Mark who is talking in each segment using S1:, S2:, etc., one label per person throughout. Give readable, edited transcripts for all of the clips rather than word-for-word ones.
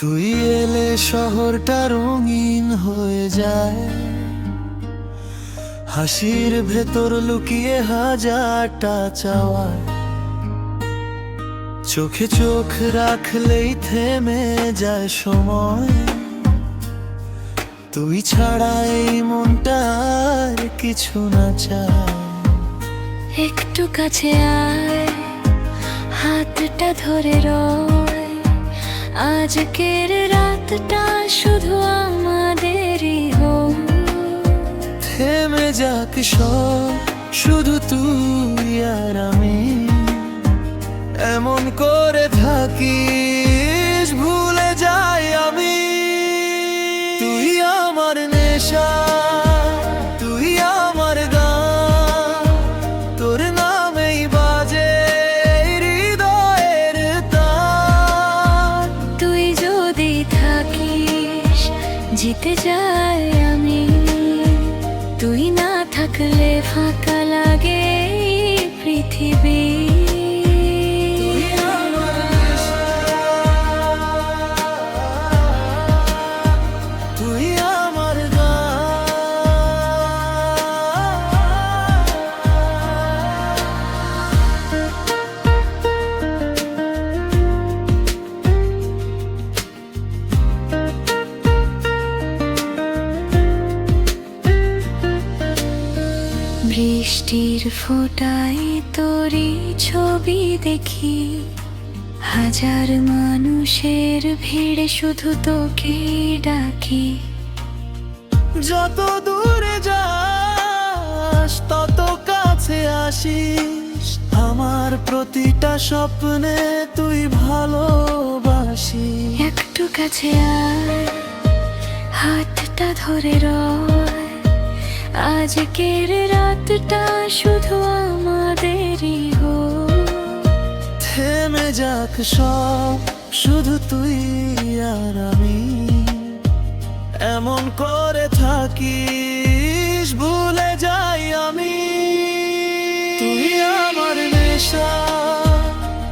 S1: তুই এলে শহরটা রঙিন হয়ে যায়, হাসির ভেতর লুকিয়ে হাজারটা চাওয়ায়। চোখে চোখ রাখলেই থেমে যায় সময়, তুই ছাড়া এই মনটা আর কিছু না চায়।
S2: একটু কাছে আয়, হাতটা ধরে রয়, আজকের রাতটা শুধু আমাদেরই হোক।
S1: থেমে যাক সব, শুধু তুই আর আমি, এমন করে থাকিস ভুলে যাই আমি। তুই আমার নেশা, তুই আমার গান, তোর নামেই বাজে হৃদয়ের তার।
S2: তুই যদি থাকিস জিতে যাই আমি, তুই না থাকলে ফাঁকা লাগে এই পৃথিবী। বৃষ্টির ফোঁটায় তোরই ছবি দেখি, হাজার মানুষের ভিড়ে শুধু তোকে ডাকি।
S1: যত দূরে যাস তত কাছে আসিস, আমার প্রতিটা স্বপ্নে তুই ভালোবাসিস।
S2: একটু কাছে আয়, হাতটা ধরে রয়, আজকের রাতটা শুধু আমাদেরই হোক।
S1: থেমে যাক সব, শুধু তুই আর আমি, এমন করে থাকিস ভুলে যাই আমি। তুই আমার নেশা,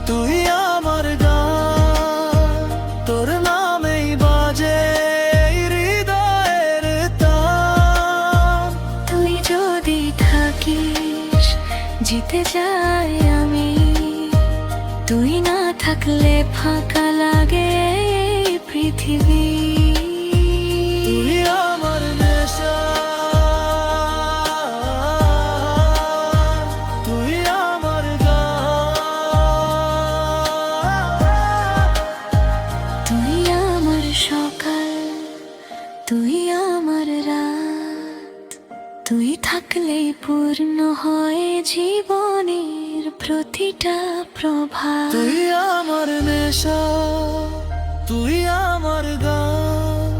S1: তুই আমার গান, তোর নামেই বাজে হৃদয়ের তার।
S2: তুই যদি থাকিস জিতে যাই আমি, তুই না থাকলে ফাঁকা লাগে এই পৃথিবী।
S1: তুই আমার নেশা, তুই আমার গান,
S2: তুই আমার সকাল, তুই আমার রাত, তুই থাকলেই পূর্ণ হয় জীবনের প্রতিটা প্রভাত।
S1: তুই আমার নেশা, তুই আমার গান,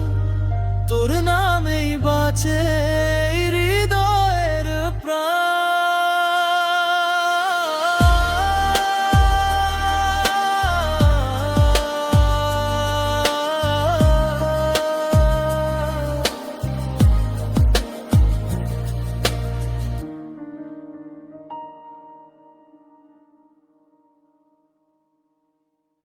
S1: তোর নামেই বাঁচে